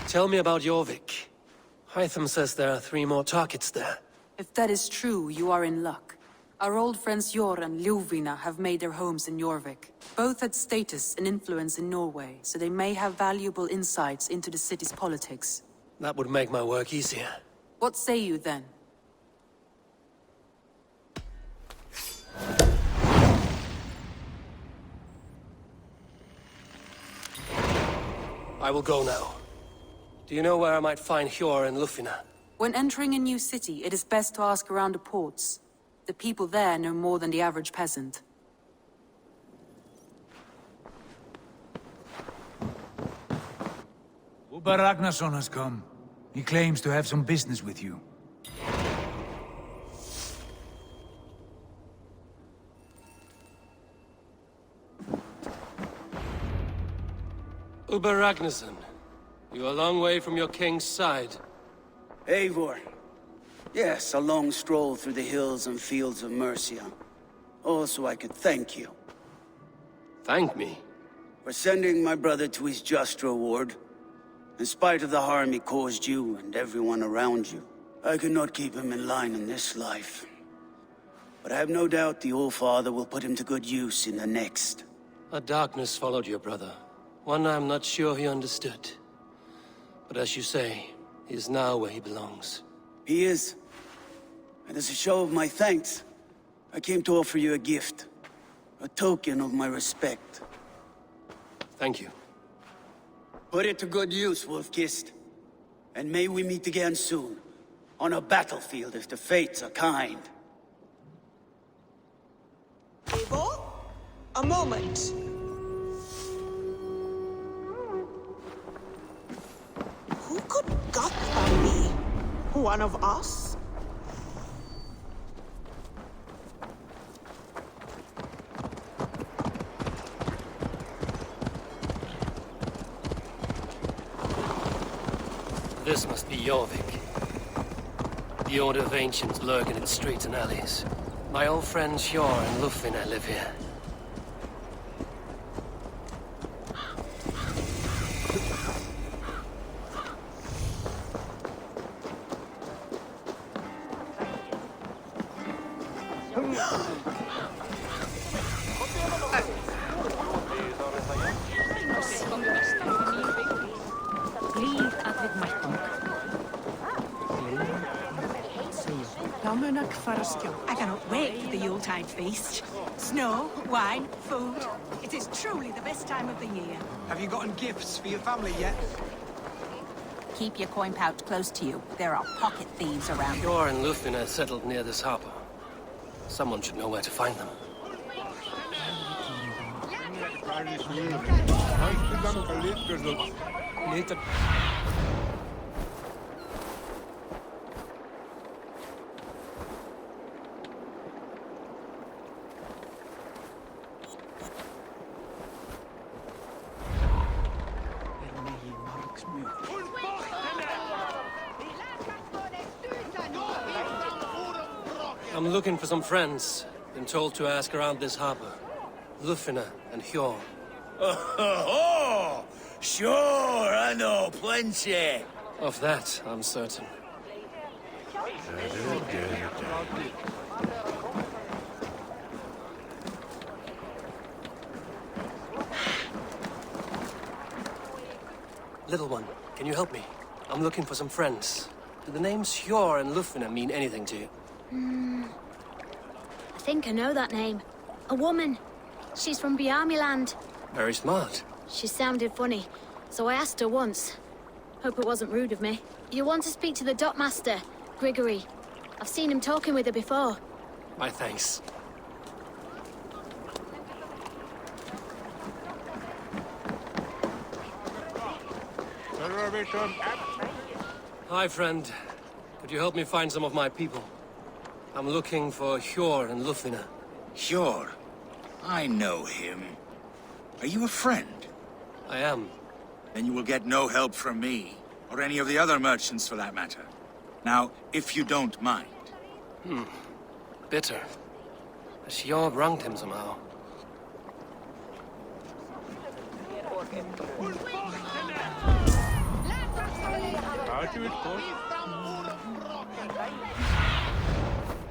Tell me about Jorvik. Hytham says there are 3 more targets there. If that is true, you are in luck. Our old friends Jor and Ljuvina have made their homes in Jorvik. Both had status and influence in Norway, so they may have valuable insights into the city's politics. That would make my work easier. What say you then? I will go now. Do you know where I might find Hjor and Ljufina? When entering a new city, it is best to ask around the ports. The people there know more than the average peasant. Uber Ragnarsson has come. He claims to have some business with you. Uber Ragnarsson, you're a long way from your king's side. Eivor. Yes, a long stroll through the hills and fields of Mercia. Also, I could thank you. Thank me? For sending my brother to his just reward. In spite of the harm he caused you and everyone around you, I could not keep him in line in this life. But I have no doubt the Old Father will put him to good use in the next. A darkness followed your brother. One I'm not sure he understood. But as you say, he is now where he belongs. He is. And as a show of my thanks, I came to offer you a gift. A token of my respect. Thank you. Put it to good use, Wolf-Kissed. And may we meet again soon. On a battlefield if the fates are kind. Eivor? A moment. Who could Gotham be? One of us? This must be Jorvik. The Order of Ancients lurk in its streets and alleys. My old friends Hjor and Ljufina live here. I cannot wait for the Yuletide feast. Snow, wine, food. It is truly the best time of the year. Have you gotten gifts for your family yet? Keep your coin pouch close to you. There are pocket thieves around. Hjor and Ljufina settled near this harbor. Someone should know where to find them. I'm looking for some friends. Been told to ask around this harbor. Ljufina and Hjor. Oh, sure, I know plenty. Of that, I'm certain. Little one, can you help me? I'm looking for some friends. Do the names Hjor and Ljufina mean anything to you? I think I know that name. A woman. She's from Bjarmiland. Very smart. She sounded funny, so I asked her once. Hope it wasn't rude of me. You want to speak to the dockmaster, Grigory. I've seen him talking with her before. My thanks. Hi, friend. Could you help me find some of my people? I'm looking for Hjor and Ljufina. Sure. I know him. Are you a friend? I am. Then you will get no help from me, or any of the other merchants for that matter. Now, if you don't mind. Bitter. Has Hjor wronged him somehow?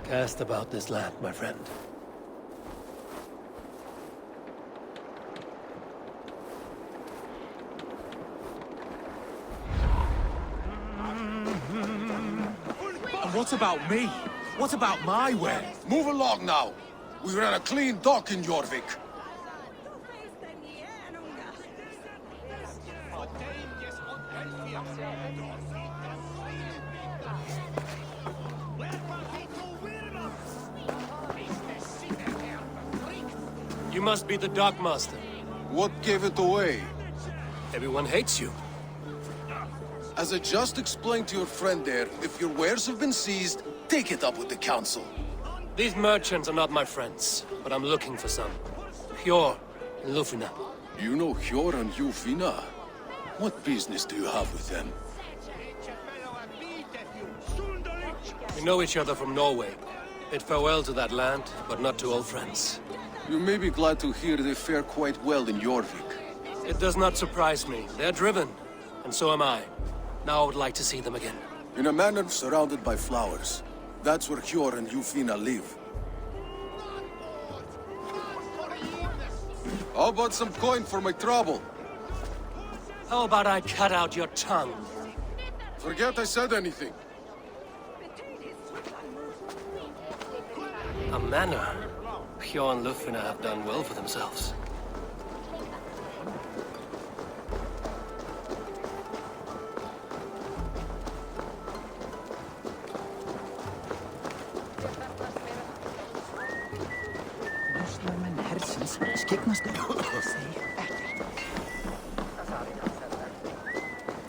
Cast about this land, my friend. And what about me? What about my way? Move along now. We ran a clean dock in Jorvik. You must be the dockmaster. What gave it away? Everyone hates you. As I just explained to your friend there, if your wares have been seized, take it up with the council. These merchants are not my friends, but I'm looking for some. Hjor and Lufina. You know Hjor and Yufina? What business do you have with them? We know each other from Norway. Bid farewell to that land, but not to old friends. You may be glad to hear they fare quite well in Jorvik. It does not surprise me. They're driven, and so am I. Now I would like to see them again. In a manor surrounded by flowers. That's where Hjor and Yufina live. How about some coin for my trouble? How about I cut out your tongue? Forget I said anything. A manor? Hjor and Lufina have done well for themselves.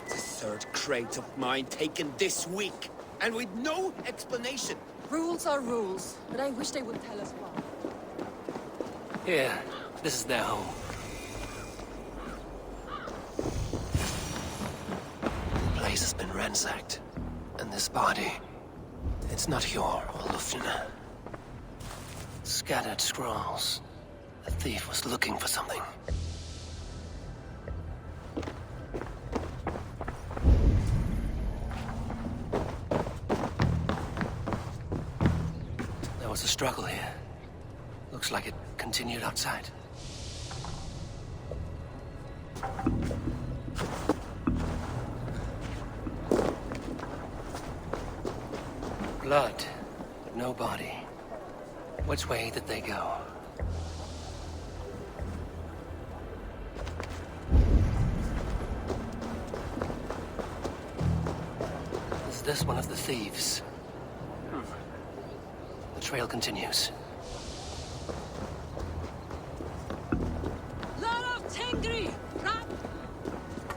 The third crate of mine taken this week, and with no explanation. Rules are rules, but I wish they would tell us why. Here, this is their home. The place has been ransacked. And this body, it's not Hjor or Lufina. Scattered scrolls. The thief was looking for something. There was a struggle here. Looks like it continued outside. Blood, but no body. Which way did they go? Is this one of the thieves? The trail continues.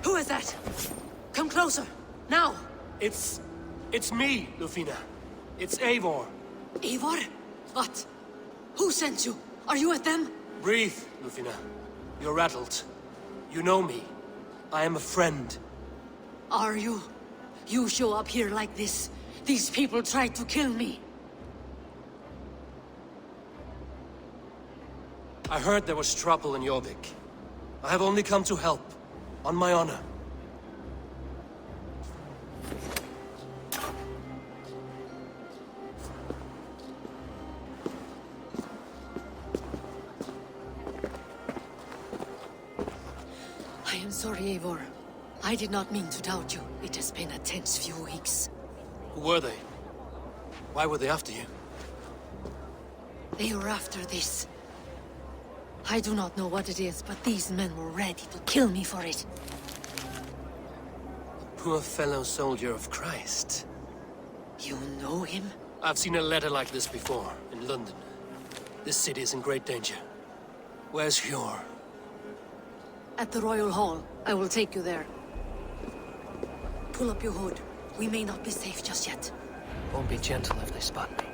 Who is that? Come closer, now! It's me, Lufina. It's Eivor. Eivor? What? Who sent you? Are you with them? Breathe, Lufina. You're rattled. You know me. I am a friend. Are you? You show up here like this. These people tried to kill me. I heard there was trouble in Jorvik. I have only come to help. On my honor. I am sorry, Eivor. I did not mean to doubt you. It has been a tense few weeks. Who were they? Why were they after you? They were after this. I do not know what it is, but these men were ready to kill me for it. Poor fellow soldier of Christ. You know him? I've seen a letter like this before, in London. This city is in great danger. Where's Hjor? At the Royal Hall. I will take you there. Pull up your hood. We may not be safe just yet. Won't be gentle if they spot me.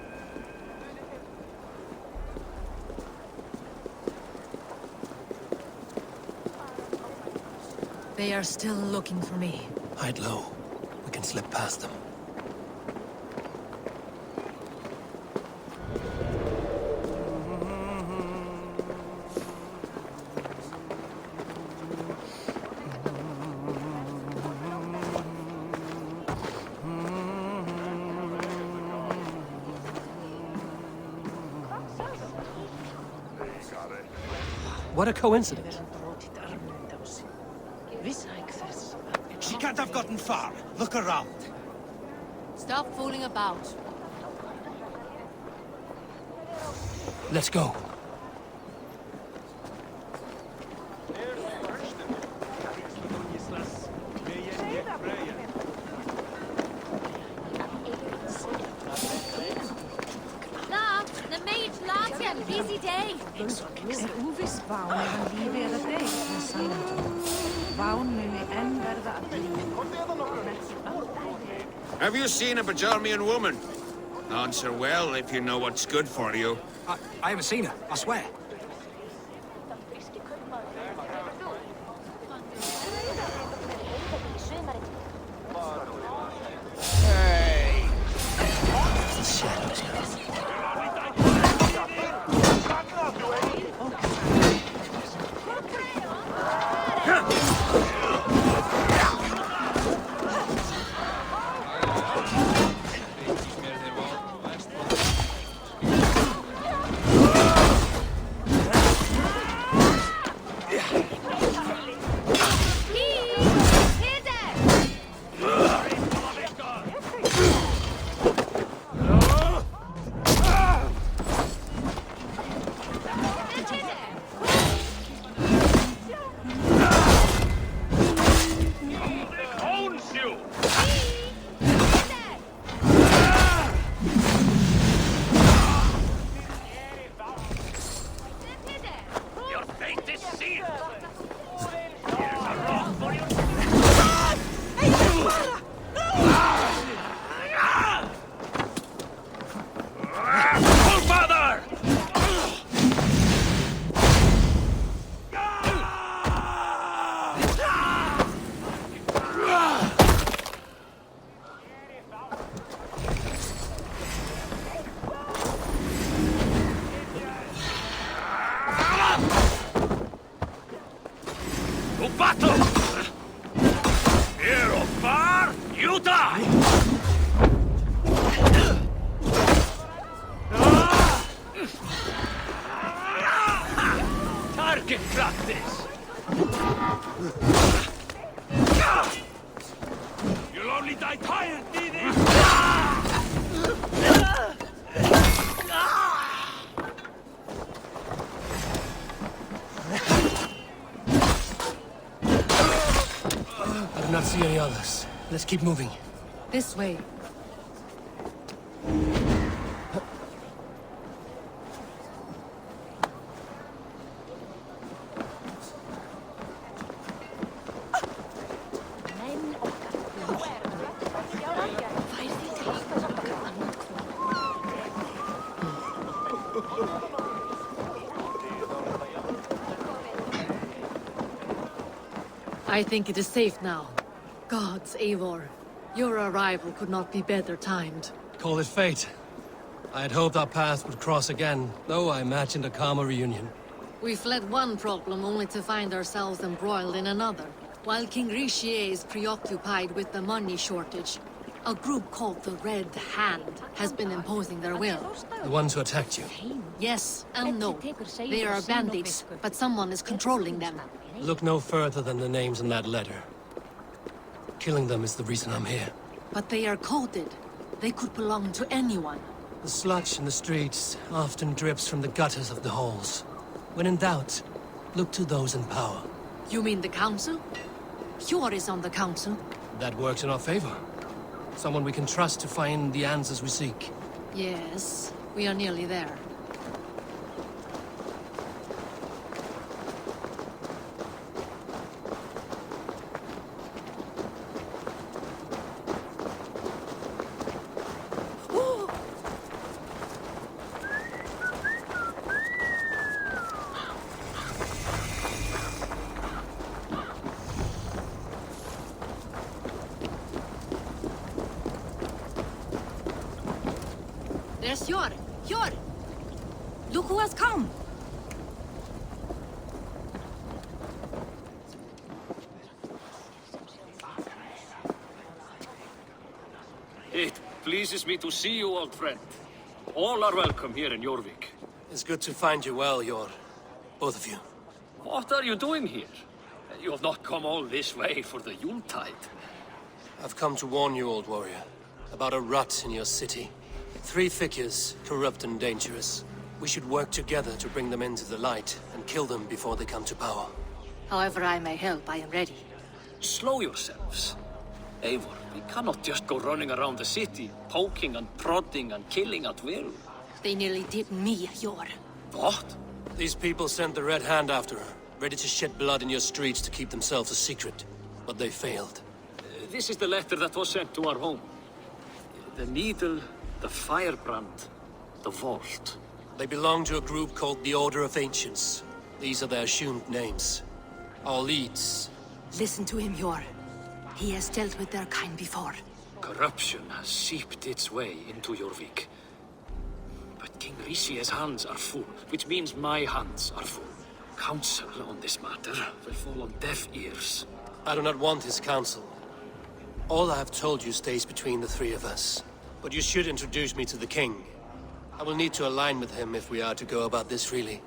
They are still looking for me. Hide low. We can slip past them. What a coincidence. She can't have gotten far. Look around. Stop fooling about. Let's go. Busy day. Have you seen a Bajormian woman? Answer well if you know what's good for you. I haven't seen her, I swear. Hey! The shadows go. Target practice! You'll only die tired, Didi! I do not see any others. Let's keep moving. This way. I think it is safe now. Gods, Eivor. Your arrival could not be better timed. Call it fate. I had hoped our paths would cross again, though I imagined a calmer reunion. We fled one problem only to find ourselves embroiled in another. While King Richier is preoccupied with the money shortage, a group called the Red Hand has been imposing their will. The ones who attacked you. Yes and no. They are bandits, but someone is controlling them. Look no further than the names in that letter. Killing them is the reason I'm here. But they are coded. They could belong to anyone. The sludge in the streets often drips from the gutters of the halls. When in doubt, look to those in power. You mean the council? Hjor is on the council. That works in our favor. Someone we can trust to find the answers we seek. Yes, we are nearly there. There's Hjor! Hjor! Look who has come! It pleases me to see you, old friend. All are welcome here in Jorvik. It's good to find you well, Yor. Both of you. What are you doing here? You have not come all this way for the Yuletide. I've come to warn you, old warrior, about a rot in your city. 3 figures, corrupt and dangerous. We should work together to bring them into the light and kill them before they come to power. However I may help, I am ready. Slow yourselves. Eivor, we cannot just go running around the city, poking and prodding and killing at will. They nearly did me, Yor. What? These people sent the Red Hand after her, ready to shed blood in your streets to keep themselves a secret. But they failed. This is the letter that was sent to our home. The needle, the firebrand, the vault. They belong to a group called the Order of Ancients. These are their assumed names. Our leads. Listen to him, Yor. He has dealt with their kind before. Corruption has seeped its way into Jorvik. But King Rishi's hands are full, which means my hands are full. Counsel on this matter will fall on deaf ears. I do not want his counsel. All I have told you stays between the 3 of us. But you should introduce me to the king. I will need to align with him if we are to go about this freely.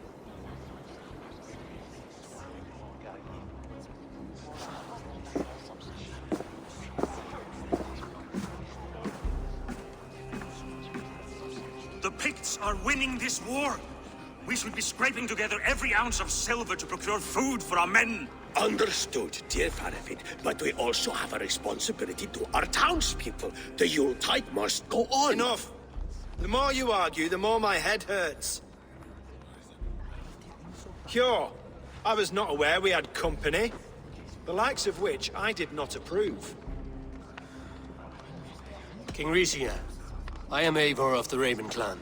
The Picts are winning this war. We should be scraping together every ounce of silver to procure food for our men. Understood, dear Faravid, but we also have a responsibility to our townspeople. The Yuletide must go on. Enough! The more you argue, the more my head hurts. Cure, I was not aware we had company, the likes of which I did not approve. King Risia, I am Eivor of the Raven clan.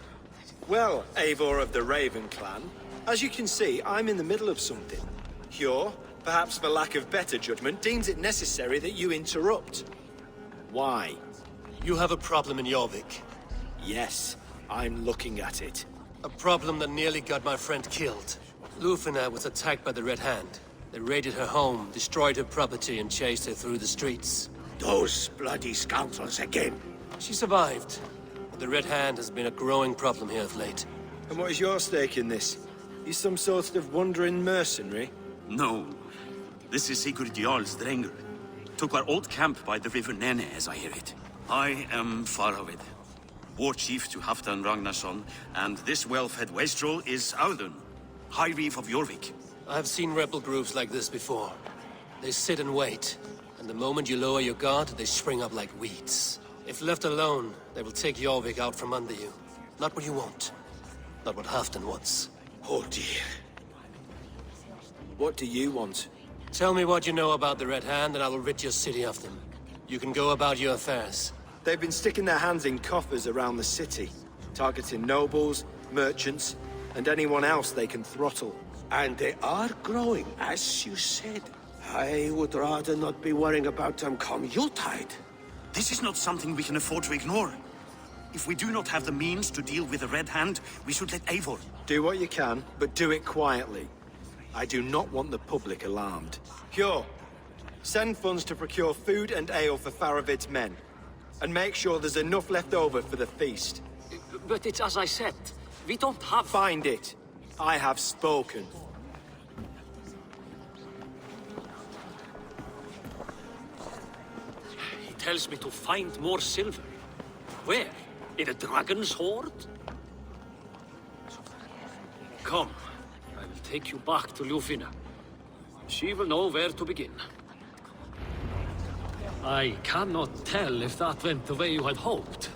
Well, Eivor of the Raven clan, as you can see, I'm in the middle of something. Cure, perhaps for lack of better judgment, deems it necessary that you interrupt. Why? You have a problem in Jorvik. Yes, I'm looking at it. A problem that nearly got my friend killed. Lufina was attacked by the Red Hand. They raided her home, destroyed her property, and chased her through the streets. Those bloody scoundrels again. She survived, but the Red Hand has been a growing problem here of late. And what is your stake in this? You some sort of wandering mercenary? No. This is Sigurd Jarl's Drenger. Took our old camp by the river Nene, as I hear it. I am Faravid, war chief to Halfdan Ragnarsson, and this well-fed wastrel is Audun, High Reeve of Jorvik. I have seen rebel groups like this before. They sit and wait, and the moment you lower your guard, they spring up like weeds. If left alone, they will take Jorvik out from under you. Not what you want. Not what Halfdan wants. Oh dear. What do you want? Tell me what you know about the Red Hand, and I will rid your city of them. You can go about your affairs. They've been sticking their hands in coffers around the city, targeting nobles, merchants, and anyone else they can throttle. And they are growing, as you said. I would rather not be worrying about them come Yuletide. This is not something we can afford to ignore. If we do not have the means to deal with the Red Hand, we should let Eivor. Do what you can, but do it quietly. I do not want the public alarmed. Cure, send funds to procure food and ale for Faravid's men. And make sure there's enough left over for the feast. But it's as I said, we don't have... Find it. I have spoken. He tells me to find more silver. Where? In a dragon's hoard? Come, I will take you back to Lufina. She will know where to begin. I cannot tell if that went the way you had hoped.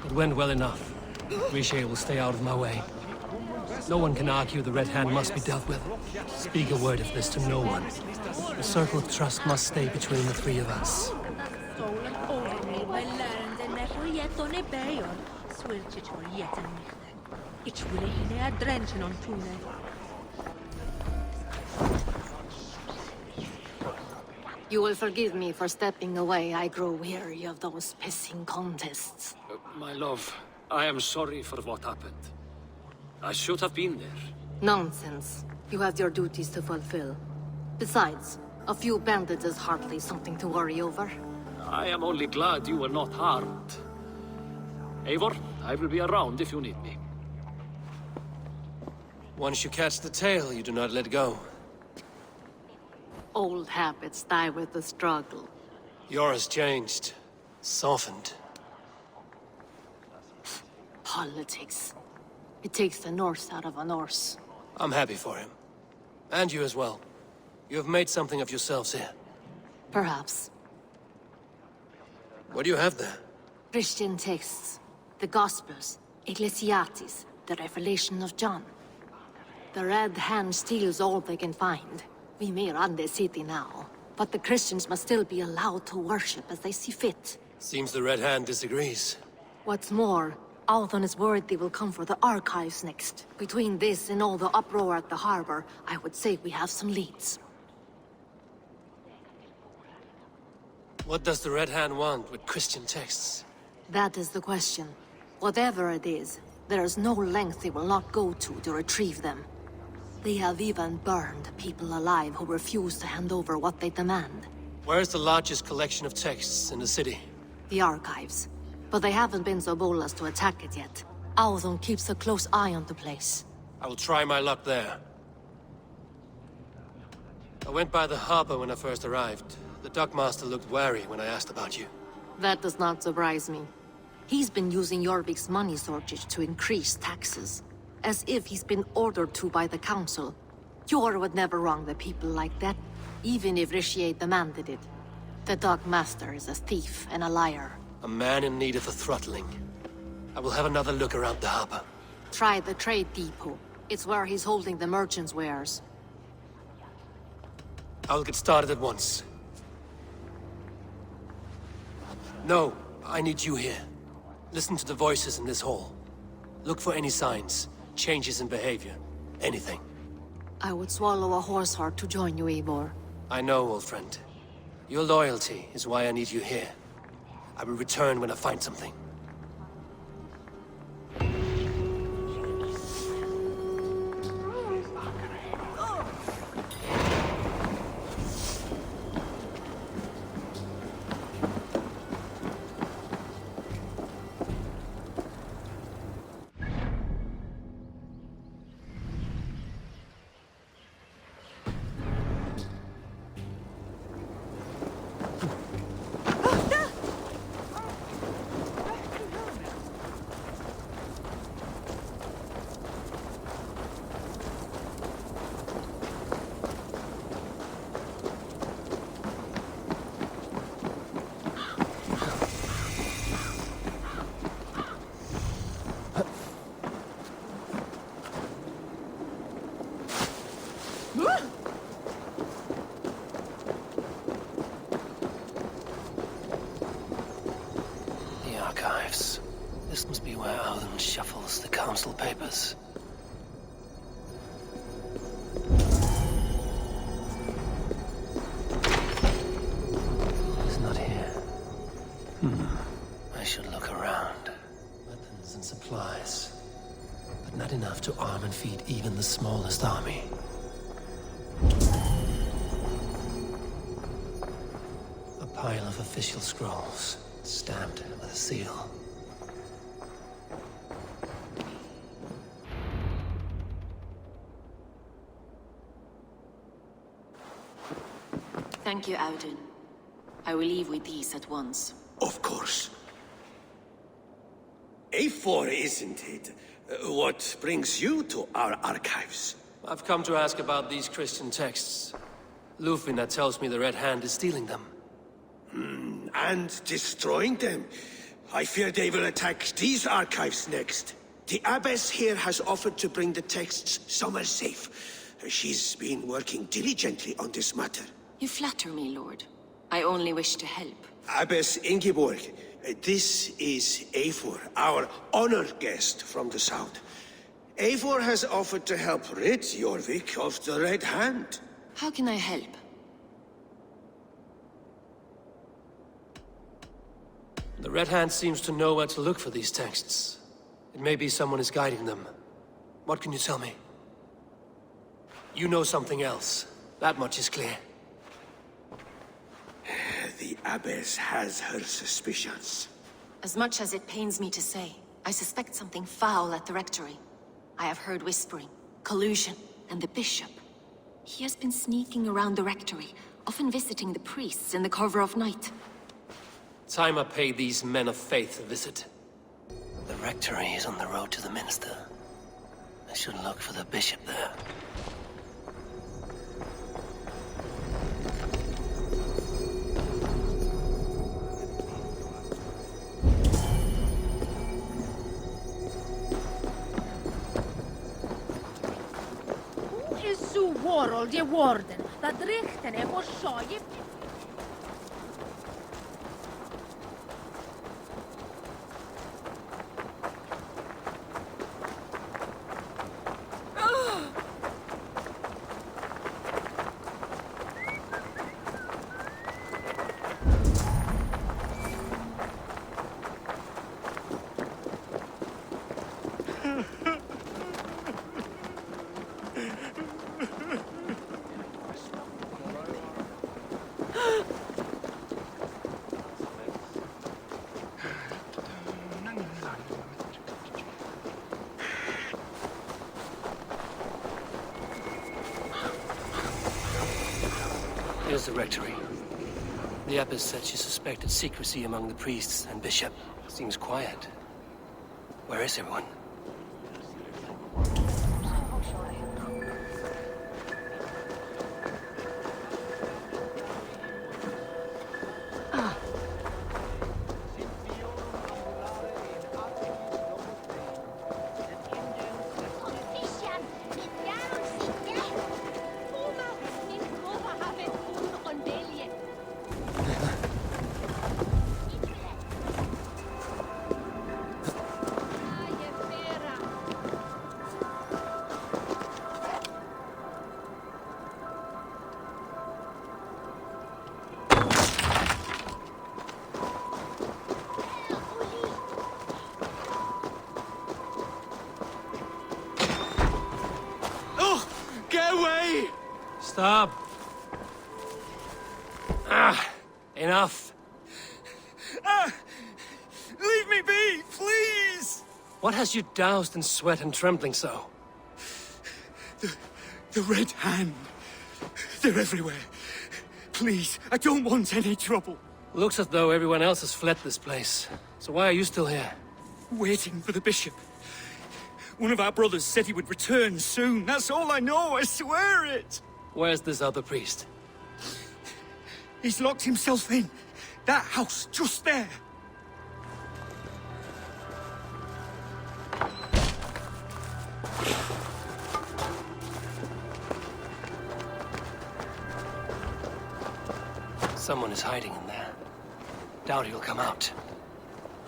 It went well enough. Rishi will stay out of my way. No one can argue the Red Hand must be dealt with. Speak a word of this to no one. The circle of trust must stay between the 3 of us. You will forgive me for stepping away. I grow weary of those pissing contests. My love, I am sorry for what happened. I should have been there. Nonsense. You have your duties to fulfill. Besides, a few bandits is hardly something to worry over. I am only glad you were not harmed. Eivor, I will be around if you need me. Once you catch the tail, you do not let go. Old habits die with the struggle. Yours changed. Softened. Politics. It takes the Norse out of a Norse. I'm happy for him. And you as well. You have made something of yourselves here. Perhaps. What do you have there? Christian texts. The Gospels. Ecclesiastes. The Revelation of John. The Red Hand steals all they can find. We may run the city now, but the Christians must still be allowed to worship as they see fit. Seems the Red Hand disagrees. What's more, Althon is worried they will come for the archives next. Between this and all the uproar at the harbor, I would say we have some leads. What does the Red Hand want with Christian texts? That is the question. Whatever it is, there is no length they will not go to retrieve them. They have even burned people alive who refuse to hand over what they demand. Where's the largest collection of texts in the city? The archives. But they haven't been so bold as to attack it yet. Althon keeps a close eye on the place. I will try my luck there. I went by the harbor when I first arrived. The dockmaster looked wary when I asked about you. That does not surprise me. He's been using Jorvik's money shortage to increase taxes. As if he's been ordered to by the council. Jor would never wrong the people like that, even if Richier demanded it. The dockmaster is a thief and a liar. A man in need of a throttling. I will have another look around the harbor. Try the trade depot. It's where he's holding the merchants' wares. I will get started at once. No, I need you here. Listen to the voices in this hall. Look for any signs, changes in behavior, anything. I would swallow a horse heart to join you, Eivor. I know, old friend. Your loyalty is why I need you here. I will return when I find something. This must be where Alden shuffles the council papers. He's not here. I should look around. Weapons and supplies. But not enough to arm and feed even the smallest army. A pile of official scrolls, stamped with a seal. Thank you, Auden. I will leave with these at once. Of course. A4, isn't it? What brings you to our archives? I've come to ask about these Christian texts. Lufina tells me the Red Hand is stealing them. And destroying them. I fear they will attack these archives next. The Abbess here has offered to bring the texts somewhere safe. She's been working diligently on this matter. You flatter me, Lord. I only wish to help. Abbess Ingeborg, this is Eivor, our honored guest from the south. Eivor has offered to help rid Jorvik of the Red Hand. How can I help? The Red Hand seems to know where to look for these texts. It may be someone is guiding them. What can you tell me? You know something else. That much is clear. The Abbess has her suspicions. As much as it pains me to say, I suspect something foul at the rectory. I have heard whispering, collusion, and the bishop. He has been sneaking around the rectory, often visiting the priests in the cover of night. Time I pay these men of faith a visit. The rectory is on the road to the minster. I should look for the bishop there. Isu world je warden, dat richten e vor sjoje. Here's the rectory. The abbess said she suspected secrecy among the priests and bishop. Seems quiet. Where is everyone? Stop. Enough. Leave me be, please! What has you doused in sweat and trembling so? The Red Hand. They're everywhere. Please, I don't want any trouble. Looks as though everyone else has fled this place. So why are you still here? Waiting for the bishop. One of our brothers said he would return soon. That's all I know, I swear it! Where's this other priest? He's locked himself in. That house, just there. Someone is hiding in there. Doubt he'll come out.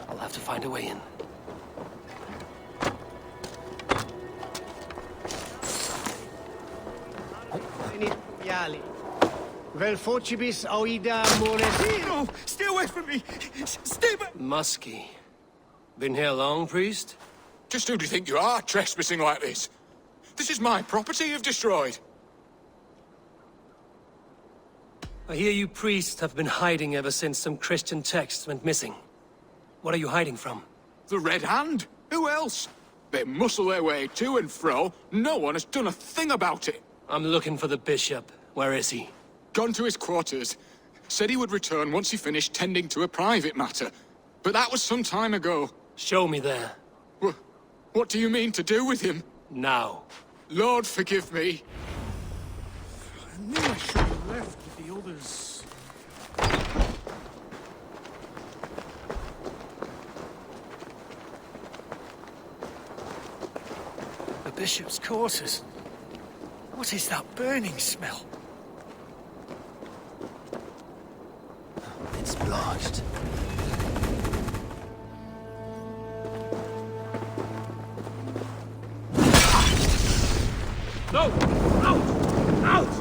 I'll have to find a way in. Vel forcibis auida mores. No, stay away from me! Stay back! Muskie. Been here long, priest? Just who do you think you are, trespassing like this? This is my property you've destroyed. I hear you priests have been hiding ever since some Christian texts went missing. What are you hiding from? The Red Hand? Who else? They muscle their way to and fro. No one has done a thing about it. I'm looking for the bishop. Where is he? Gone to his quarters. Said he would return once he finished tending to a private matter. But that was some time ago. Show me there. What do you mean to do with him? Now. Lord, forgive me. I knew I should have left with the others. The bishop's quarters. What is that burning smell? It's blocked. No! Out! Out!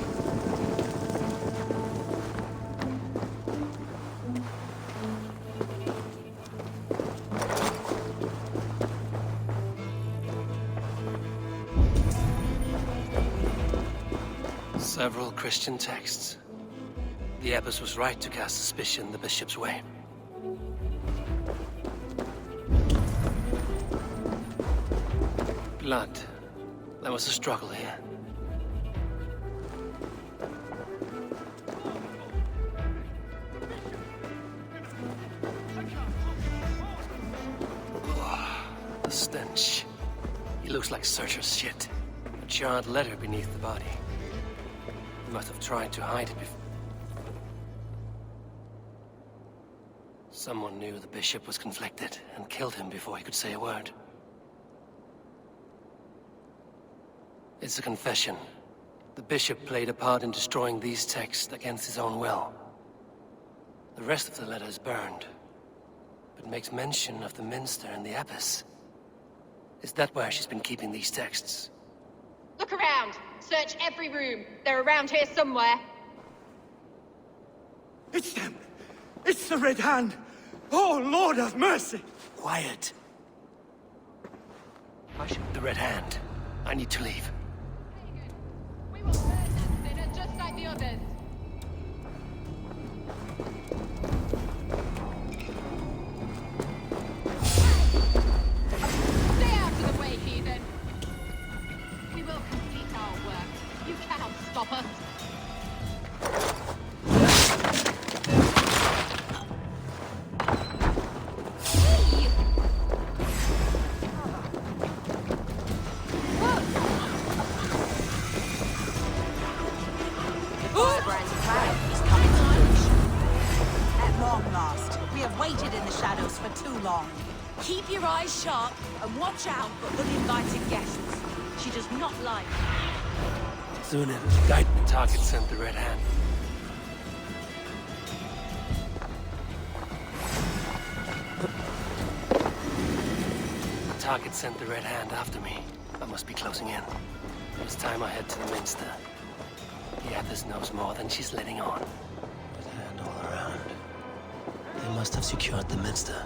Several Christian texts. The abbess was right to cast suspicion the bishop's way. Blood. There was a struggle here. stench. He looks like Searcher's shit. A charred letter beneath the body. He must have tried to hide it before. Someone knew the bishop was conflicted and killed him before he could say a word. It's a confession. The bishop played a part in destroying these texts against his own will. The rest of the letter is burned, but makes mention of the minster and the abbess. Is that where she's been keeping these texts? Look around! Search every room. They're around here somewhere. It's them! It's the Red Hand! Oh, Lord have mercy! Quiet. The Red Hand. I need to leave. We will burn that sinner just like the others. Stay out of the way, heathen. We will complete our work. You cannot stop us. Waited in the shadows for too long. Keep your eyes sharp and watch out for uninvited guests. She does not like. Soon guide the target sent the Red Hand. The target sent the Red Hand after me. I must be closing in. It's time I head to the minster. The abbess knows more than she's letting on. Red Hand all around. They must have secured the minster.